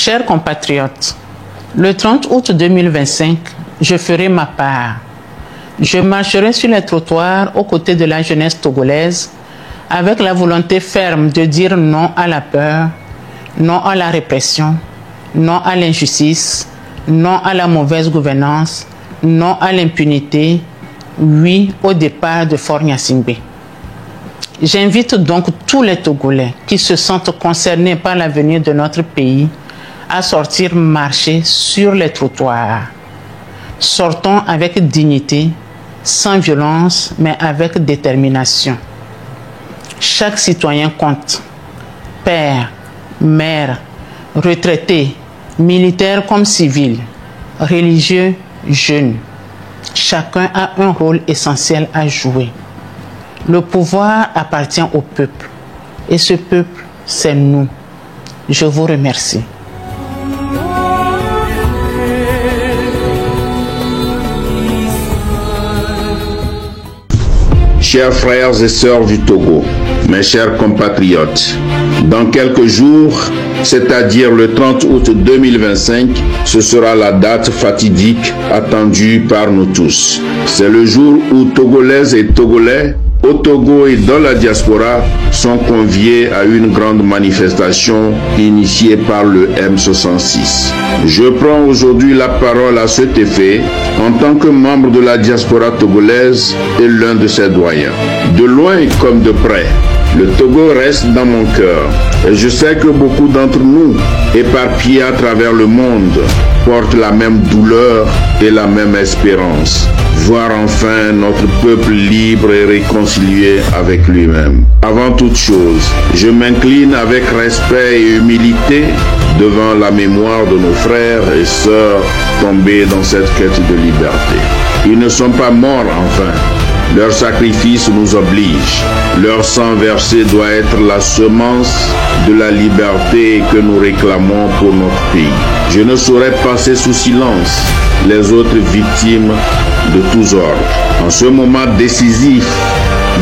Chers compatriotes, le 30 août 2025, je ferai ma part. Je marcherai sur les trottoirs aux côtés de la jeunesse togolaise avec la volonté ferme de dire non à la peur, non à la répression, non à l'injustice, non à la mauvaise gouvernance, non à l'impunité, oui au départ de Faure Gnassingbé. J'invite donc tous les Togolais qui se sentent concernés par l'avenir de notre pays à sortir marcher sur les trottoirs. Sortons avec dignité, sans violence, mais avec détermination. Chaque citoyen compte. Père, mère, retraités, militaires comme civils, religieux, jeunes. Chacun a un rôle essentiel à jouer. Le pouvoir appartient au peuple. Et ce peuple, c'est nous. Je vous remercie. Chers frères et sœurs du Togo, mes chers compatriotes, dans quelques jours, c'est-à-dire le 30 août 2025, ce sera la date fatidique attendue par nous tous. C'est le jour où Togolaises et Togolais, au Togo et dans la diaspora, sont conviés à une grande manifestation initiée par le M66. Je prends aujourd'hui la parole à cet effet en tant que membre de la diaspora togolaise et l'un de ses doyens. De loin comme de près, le Togo reste dans mon cœur et je sais que beaucoup d'entre nous, éparpillés à travers le monde, portent la même douleur et la même espérance. Voir enfin notre peuple libre et réconcilié avec lui-même. Avant toute chose, je m'incline avec respect et humilité devant la mémoire de nos frères et sœurs tombés dans cette quête de liberté. Ils ne sont pas morts enfin. Leur sacrifice nous oblige. Leur sang versé doit être la semence de la liberté que nous réclamons pour notre pays. Je ne saurais passer sous silence les autres victimes de tous ordres. En ce moment décisif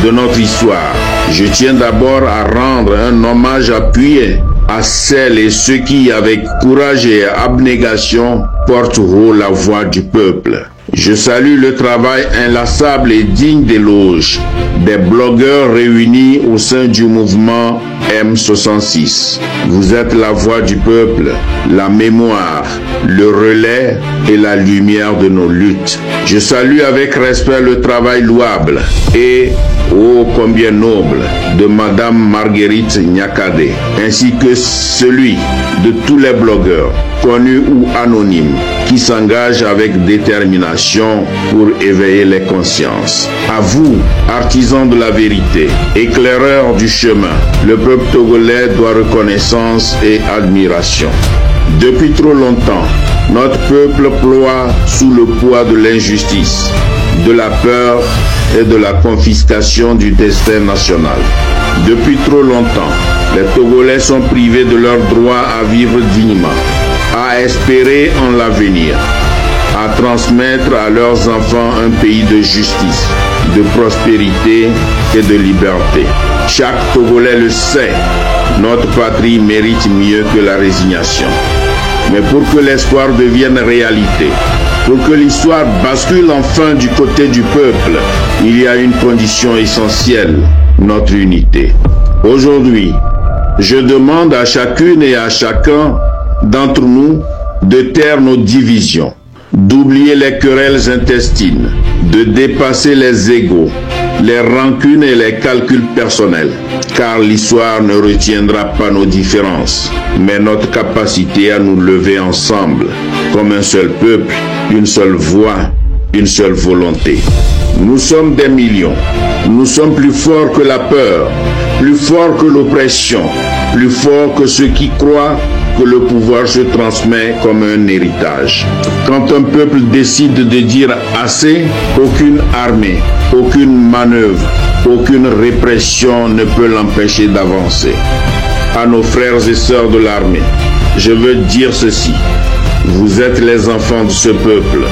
de notre histoire, je tiens d'abord à rendre un hommage appuyé à celles et ceux qui, avec courage et abnégation, portent haut la voix du peuple. Je salue le travail inlassable et digne d'éloge des blogueurs réunis au sein du mouvement M66. Vous êtes la voix du peuple, la mémoire, le relais et la lumière de nos luttes. Je salue avec respect le travail louable et ô combien noble de Madame Marguerite Nyakade, ainsi que celui de tous les blogueurs, connus ou anonymes, qui s'engagent avec détermination pour éveiller les consciences. À vous, artisans de la vérité, éclaireurs du chemin, le peuple togolais doit reconnaissance et admiration. Depuis trop longtemps, notre peuple ploie sous le poids de l'injustice, de la peur et de la confiscation du destin national. Depuis trop longtemps, les Togolais sont privés de leur droit à vivre dignement, à espérer en l'avenir, à transmettre à leurs enfants un pays de justice, de prospérité et de liberté. Chaque Togolais le sait, notre patrie mérite mieux que la résignation. Mais pour que l'espoir devienne réalité, pour que l'histoire bascule enfin du côté du peuple, il y a une condition essentielle, notre unité. Aujourd'hui, je demande à chacune et à chacun d'entre nous de taire nos divisions, d'oublier les querelles intestines, de dépasser les égos, les rancunes et les calculs personnels, car l'histoire ne retiendra pas nos différences, mais notre capacité à nous lever ensemble, comme un seul peuple, une seule voix, une seule volonté. Nous sommes des millions, nous sommes plus forts que la peur, plus forts que l'oppression, plus forts que ceux qui croient que le pouvoir se transmet comme un héritage. Quand un peuple décide de dire assez, aucune armée, aucune manœuvre, aucune répression ne peut l'empêcher d'avancer. À nos frères et sœurs de l'armée, je veux dire ceci. Vous êtes les enfants de ce peuple.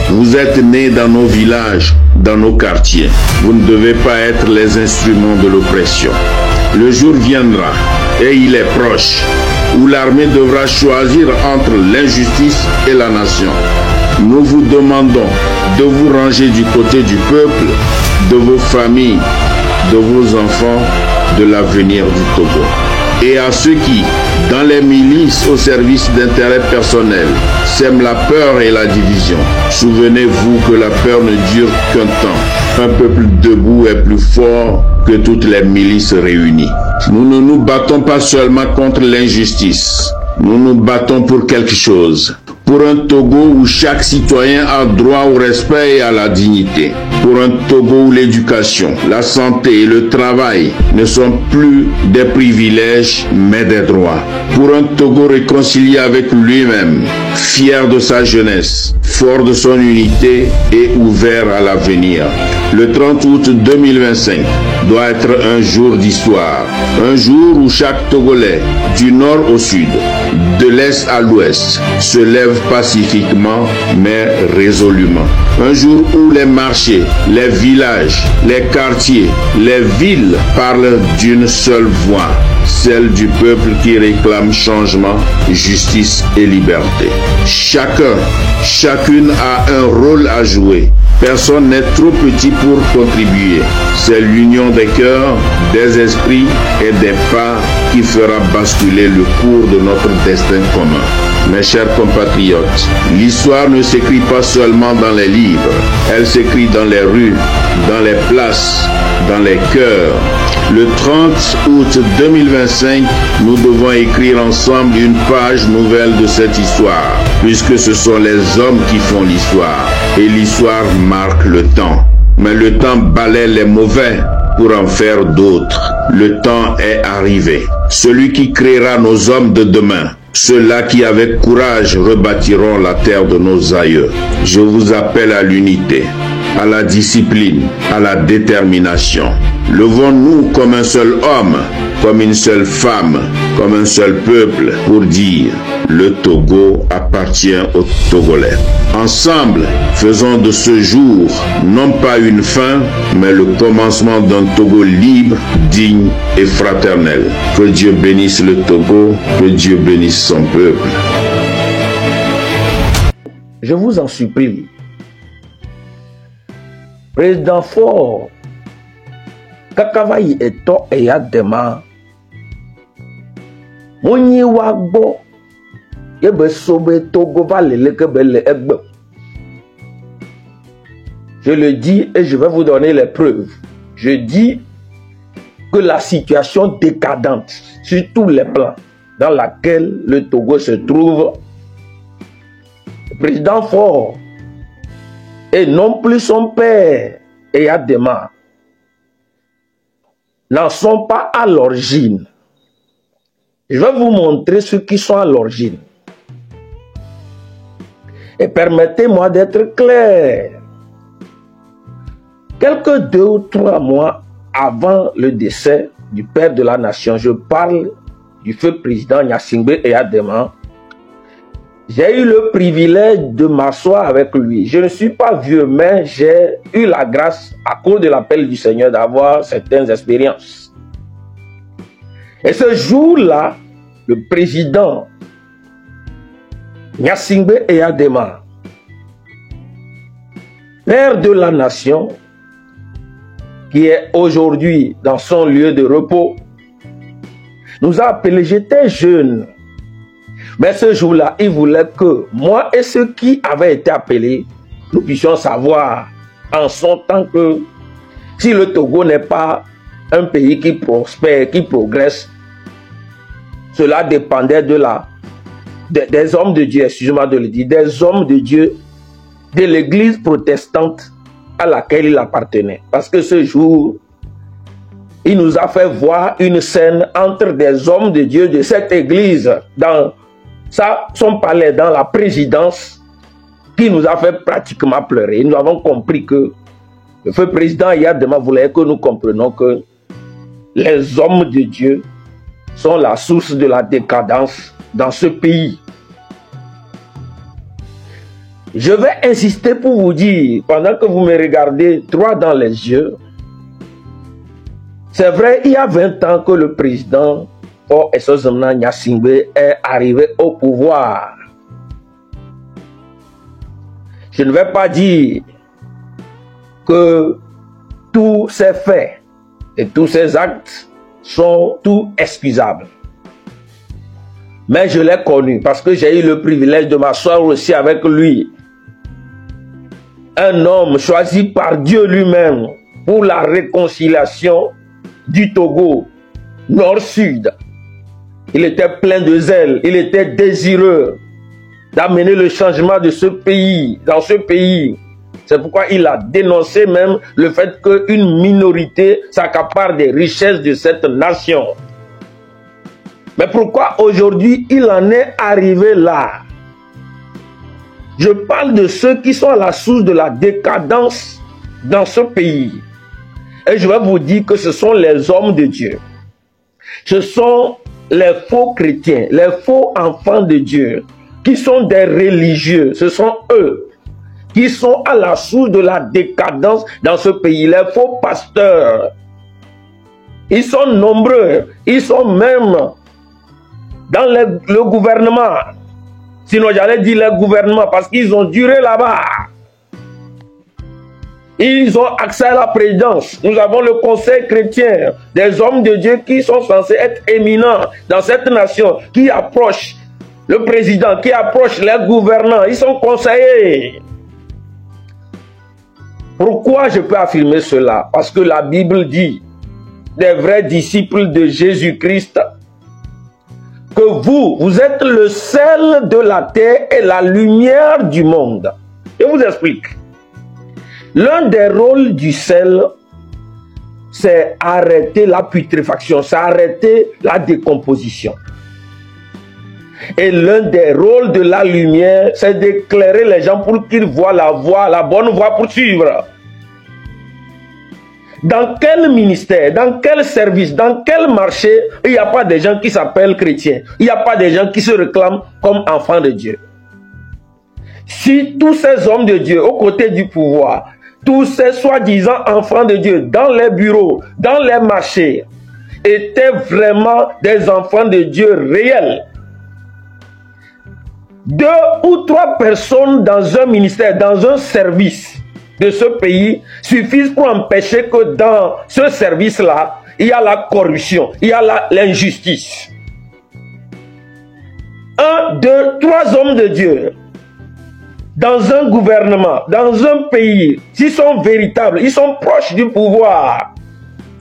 Vous êtes nés dans nos villages, dans nos quartiers. Vous ne devez pas être les instruments de l'oppression. Le jour viendra, et il est proche, où l'armée devra choisir entre l'injustice et la nation. Nous vous demandons de vous ranger du côté du peuple, de vos familles, de vos enfants, de l'avenir du Togo. Et à ceux qui, dans les milices au service d'intérêts personnels, sèment la peur et la division, souvenez-vous que la peur ne dure qu'un temps. Un peuple debout est plus fort que toutes les milices réunies. Nous ne nous battons pas seulement contre l'injustice. Nous nous battons pour quelque chose. Pour un Togo où chaque citoyen a droit au respect et à la dignité. Pour un Togo où l'éducation, la santé et le travail ne sont plus des privilèges mais des droits. Pour un Togo réconcilié avec lui-même, fier de sa jeunesse, fort de son unité et ouvert à l'avenir. Le 30 août 2025 doit être un jour d'histoire. Un jour où chaque Togolais, du nord au sud, de l'est à l'ouest, se lève pacifiquement mais résolument. Un jour où les marchés, les villages, les quartiers, les villes parlent d'une seule voix, celle du peuple qui réclame changement, justice et liberté. Chacune a un rôle à jouer. Personne n'est trop petit pour contribuer. C'est l'union des cœurs, des esprits et des pas qui fera basculer le cours de notre destin commun. Mes chers compatriotes, l'histoire ne s'écrit pas seulement dans les livres, elle s'écrit dans les rues, dans les places, dans les cœurs. Le 30 août 2025, nous devons écrire ensemble une page nouvelle de cette histoire, puisque ce sont les hommes qui font l'histoire, et l'histoire marque le temps. Mais le temps balaie les mauvais pour en faire d'autres. Le temps est arrivé. Celui qui créera nos hommes de demain, ceux-là qui avec courage rebâtiront la terre de nos aïeux. Je vous appelle à l'unité, à la discipline, à la détermination. Levons-nous comme un seul homme, comme une seule femme, comme un seul peuple pour dire le Togo appartient aux Togolais. Ensemble, faisons de ce jour non pas une fin, mais le commencement d'un Togo libre, digne et fraternel. Que Dieu bénisse le Togo, que Dieu bénisse son peuple. Je vous en supplie, Président Faure, Kakavayi eto eyadema, Mounyi wagbo, Yebe sobe Togo va lelekebele egbe. Je le dis et je vais vous donner les preuves. Je dis que la situation décadente sur tous les plans dans laquelle le Togo se trouve, le président Faure et non plus son père Eyadema n'en sont pas à l'origine. Je vais vous montrer ceux qui sont à l'origine. Et permettez-moi d'être clair. Quelques 2 ou 3 mois avant le décès du père de la nation, je parle du feu président Gnassingbé Eyadema. J'ai eu le privilège de m'asseoir avec lui. Je ne suis pas vieux, mais j'ai eu la grâce, à cause de l'appel du Seigneur, d'avoir certaines expériences. Et ce jour-là, le président Gnassingbé Eyadema, père de la nation, qui est aujourd'hui dans son lieu de repos, nous a appelés. J'étais jeune. Mais ce jour-là, il voulait que moi et ceux qui avaient été appelés, nous puissions savoir en son temps que si le Togo n'est pas un pays qui prospère, qui progresse, cela dépendait des hommes de Dieu, excusez-moi de le dire, des hommes de Dieu de l'église protestante à laquelle il appartenait. Parce que ce jour, il nous a fait voir une scène entre des hommes de Dieu de cette église dans son palais, dans la présidence, qui nous a fait pratiquement pleurer. Nous avons compris que le feu président Eyadema voulait que nous comprenions que les hommes de Dieu sont la source de la décadence dans ce pays. Je vais insister pour vous dire, pendant que vous me regardez droit dans les yeux, c'est vrai, il y a 20 ans que le président Paul Essozemna Nyasingbe est arrivé au pouvoir. Je ne vais pas dire que tous ces faits et tous ces actes sont tout excusables. Mais je l'ai connu parce que j'ai eu le privilège de m'asseoir aussi avec lui. Un homme choisi par Dieu lui-même pour la réconciliation du Togo, nord-sud. Il était plein de zèle, il était désireux d'amener le changement de ce pays, dans ce pays. C'est pourquoi il a dénoncé même le fait qu'une minorité s'accapare des richesses de cette nation. Mais pourquoi aujourd'hui il en est arrivé là? Je parle de ceux qui sont à la source de la décadence dans ce pays. Et je vais vous dire que ce sont les hommes de Dieu. Ce sont les faux chrétiens, les faux enfants de Dieu, qui sont des religieux. Ce sont eux qui sont à la source de la décadence dans ce pays. Les faux pasteurs, ils sont nombreux. Ils sont même dans le gouvernement. Sinon, j'allais dire le gouvernement parce qu'ils ont duré là-bas. Ils ont accès à la présidence. Nous avons le conseil chrétien, des hommes de Dieu qui sont censés être éminents dans cette nation, qui approchent le président, qui approchent les gouvernants. Ils sont conseillers. Pourquoi je peux affirmer cela? Parce que la Bible dit, des vrais disciples de Jésus-Christ, que vous êtes le sel de la terre et la lumière du monde. Je vous explique. L'un des rôles du sel, c'est arrêter la putréfaction, c'est arrêter la décomposition. Et l'un des rôles de la lumière, c'est d'éclairer les gens pour qu'ils voient la voie, la bonne voie pour suivre. Dans quel ministère, dans quel service, dans quel marché, il n'y a pas de gens qui s'appellent chrétiens. Il n'y a pas de gens qui se réclament comme enfants de Dieu. Si tous ces hommes de Dieu, aux côtés du pouvoir, tous ces soi-disant enfants de Dieu, dans les bureaux, dans les marchés, étaient vraiment des enfants de Dieu réels, 2 ou 3 personnes dans un ministère, dans un service de ce pays suffisent pour empêcher que dans ce service-là, il y a la corruption, il y a l'injustice. 1, 2, 3 hommes de Dieu dans un gouvernement, dans un pays, s'ils sont véritables, ils sont proches du pouvoir,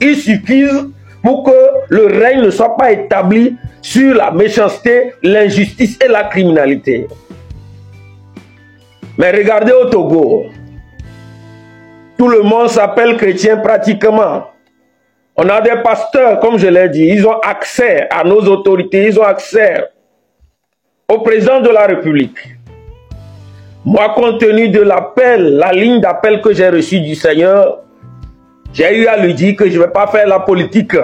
ils suffisent pour que le règne ne soit pas établi sur la méchanceté, l'injustice et la criminalité. Mais regardez au Togo, tout le monde s'appelle chrétien pratiquement. On a des pasteurs, comme je l'ai dit, ils ont accès à nos autorités, ils ont accès au président de la République. Moi, compte tenu de l'appel, la ligne d'appel que j'ai reçue du Seigneur, j'ai eu à lui dire que je ne vais pas faire la politique.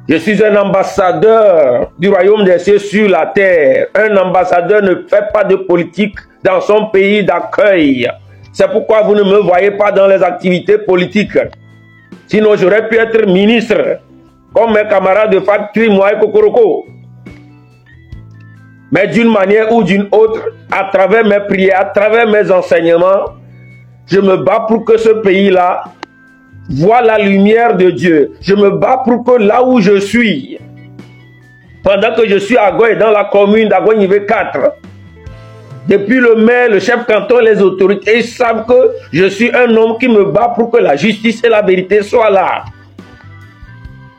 Je suis un ambassadeur du royaume des cieux sur la terre. Un ambassadeur ne fait pas de politique dans son pays d'accueil. C'est pourquoi vous ne me voyez pas dans les activités politiques. Sinon, j'aurais pu être ministre, comme mes camarades de factory, moi et Kokoroko. Mais d'une manière ou d'une autre, à travers mes prières, à travers mes enseignements, je me bats pour que ce pays-là voit la lumière de Dieu. Je me bats pour que là où je suis, pendant que je suis à Goye, dans la commune d'Agoye 4, depuis le maire, le chef canton, les autorités, ils savent que je suis un homme qui me bat pour que la justice et la vérité soient là.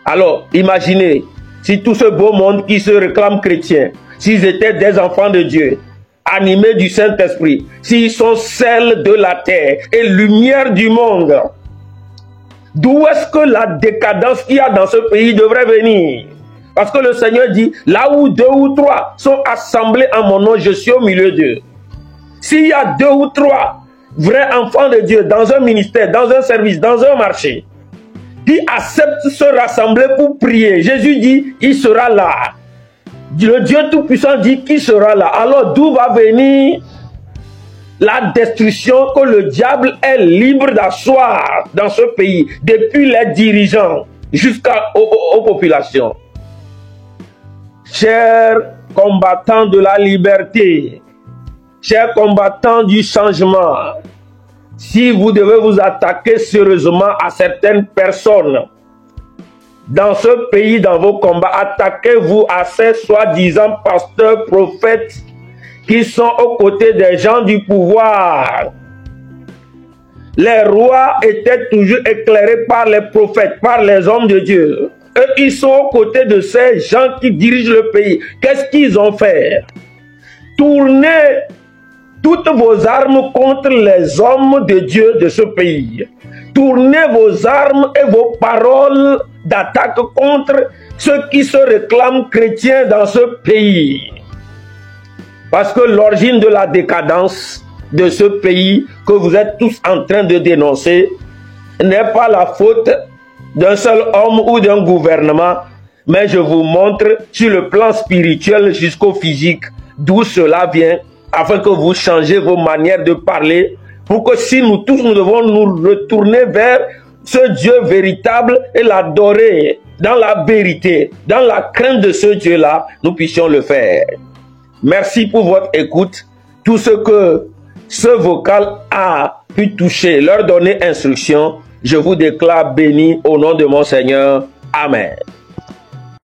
Alors, imaginez, si tout ce beau monde qui se réclame chrétien, s'ils étaient des enfants de Dieu, animés du Saint-Esprit, s'ils sont sel de la terre et lumière du monde, d'où est-ce que la décadence qu'il y a dans ce pays devrait venir? Parce que le Seigneur dit, là où 2 ou 3 sont assemblés en mon nom, je suis au milieu d'eux. S'il y a 2 ou 3 vrais enfants de Dieu dans un ministère, dans un service, dans un marché, qui acceptent de se rassembler pour prier, Jésus dit, il sera là. Le Dieu Tout-Puissant dit qu'il sera là. Alors d'où va venir la destruction que le diable est libre d'asseoir dans ce pays, depuis les dirigeants jusqu'aux populations? chers combattants de la liberté, chers combattants du changement, si vous devez vous attaquer sérieusement à certaines personnes dans ce pays, dans vos combats, attaquez-vous à ces soi-disant pasteurs, prophètes qui sont aux côtés des gens du pouvoir. Les rois étaient toujours éclairés par les prophètes, par les hommes de Dieu. Eux, ils sont aux côtés de ces gens qui dirigent le pays. Qu'est-ce qu'ils ont fait? Tournez toutes vos armes contre les hommes de Dieu de ce pays. Tournez vos armes et vos paroles d'attaque contre ceux qui se réclament chrétiens dans ce pays. Parce que l'origine de la décadence de ce pays que vous êtes tous en train de dénoncer n'est pas la faute d'un seul homme ou d'un gouvernement, mais je vous montre sur le plan spirituel jusqu'au physique d'où cela vient, afin que vous changez vos manières de parler, pour que si nous tous nous devons nous retourner vers ce Dieu véritable et l'adorer dans la vérité, dans la crainte de ce Dieu-là, nous puissions le faire. Merci pour votre écoute. Tout ce que ce vocal a pu toucher, leur donner instruction, je vous déclare béni au nom de mon Seigneur. Amen.